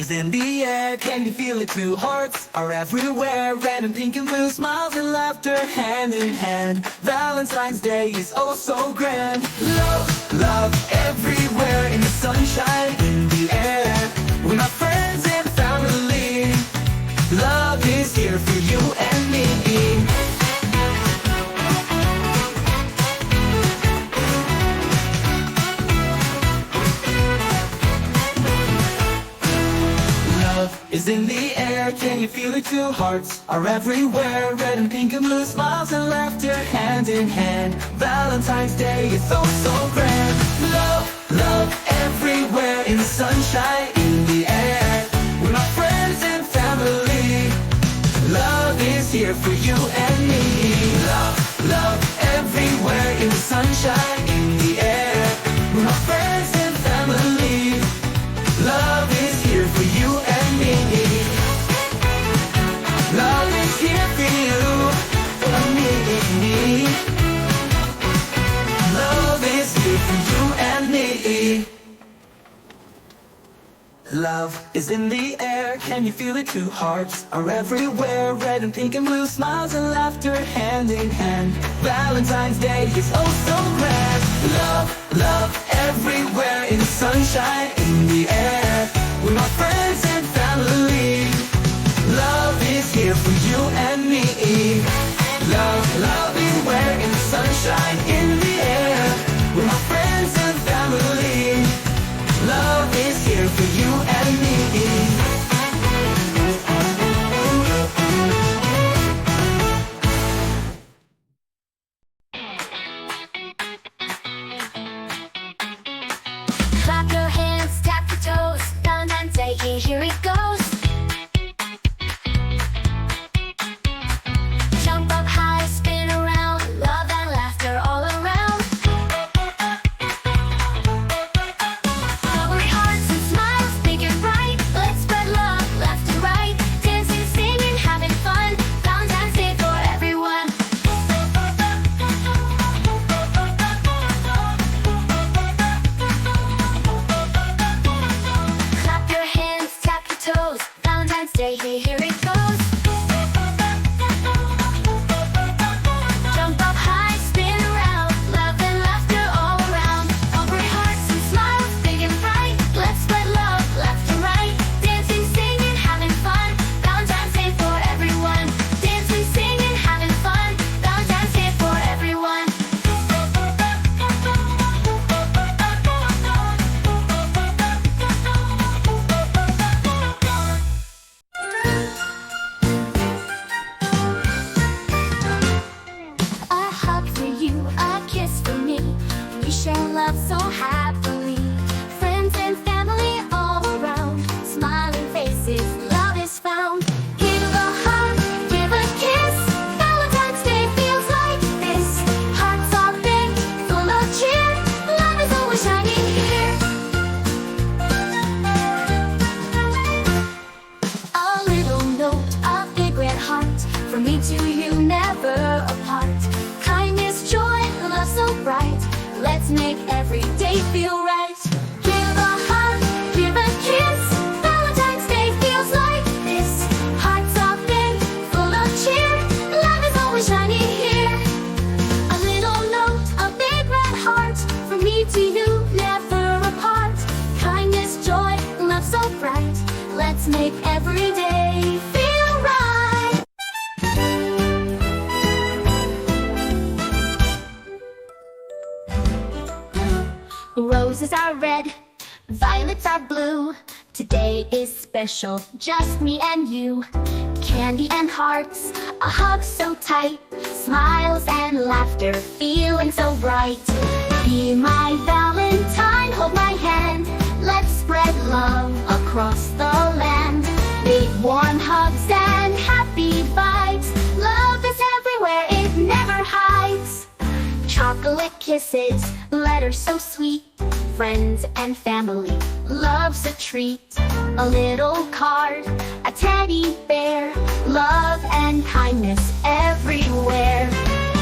is in the air, can you feel it too? Hearts are everywhere, red and pink and blue, smiles and laughter hand in hand. Valentine's Day is oh so grand. Love, love everywhere, in the sunshine, in the air, with my friends and family. Love is here for you and me. Is in the air, can you feel it too? Hearts are everywhere, red and pink and blue, smiles and laughter hand in hand. Valentine's Day is oh so grand. Love, love everywhere, in the sunshine, in the air, with my friends and family. Love is here for you and me. Love, love everywhere, in the sunshine, in the air, with my friends and family. Love is here for you and me. Love is here for you and me. Love is here for you and me. Love is in the air, can you feel it too? Hearts are everywhere, red and pink and blue, smiles and laughter hand in hand. Valentine's Day is oh so grand. Love, love everywhere, in the sunshine, in the air, with my friends and family. Love is here for you and me. Love, love everywhere, in the sunshine, in the air, with my friends and family. Love is here for you and me. Clap your hands, tap your toes, Valentine's Day, here it goes. Jump up high, spin around, love and laughter all around. Bubbly hearts and smiles, big and bright. Let's spread love, left and right. Dancing, singing, having fun. Valentine's Day for everyone. Clap your hands, tap your toes, Valentine's Day, here it goes. Jump up high, spin around, love and laughter all around. Bubbly hearts and smiles, big and bright. Let's spread love, left and right. Dancing, singing, having fun. Valentine's Day for everyone. Dancing, singing, having fun. Valentine's Day for everyone. A hug for you, a kiss for me. We share love so happily. Friends and family all around. Smiling faces, love is found. Give a hug, give a kiss. Valentine's Day feels like this. Hearts are big, full of cheer. Love is always shining here. A little note, a big red heart. From me to you, never apart. Kindness, joy, love so bright. Let's make every day feel right. Give a hug, give a kiss. Valentine's Day feels like this. Hearts are big, full of cheer. Love is always shining here. A little note, a big red heart. From me to you, never apart. Kindness, joy, love so bright. Let's make every day feel right. Roses are red, violets are blue. Today is special, just me and you. Candy and hearts, a hug so tight. Smiles and laughter, feeling so bright. Be my Valentine, hold my hand. Let's spread love across the land. Big warm hugs and happy vibes. Love is everywhere, it never hides. Chocolate kisses, letters so sweet. Friends and family, love's a treat. A little card, a teddy bear. Love and kindness everywhere.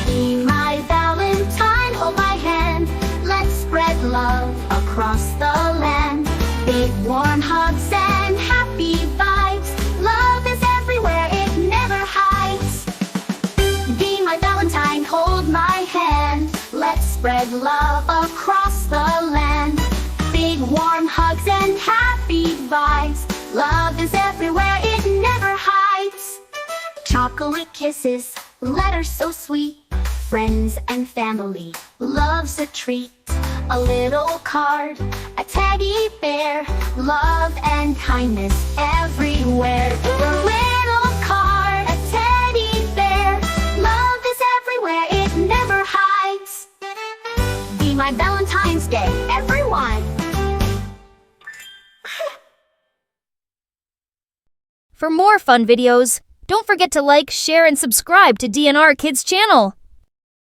Be my Valentine, hold my hand. Let's spread love across the land. Big warm hugs and happy love across the land. Big warm hugs and happy vibes. Love is everywhere, it never hides. Chocolate kisses, letters so sweet. Friends and family, love's a treat. A little card, a teddy bear. Love and kindness everywhere. A little card, a teddy bear. Love is everywhere, it never hides. Be my Valentine's Day, everyone. For more fun videos, don't forget to like, share, and subscribe to DNR Kids channel.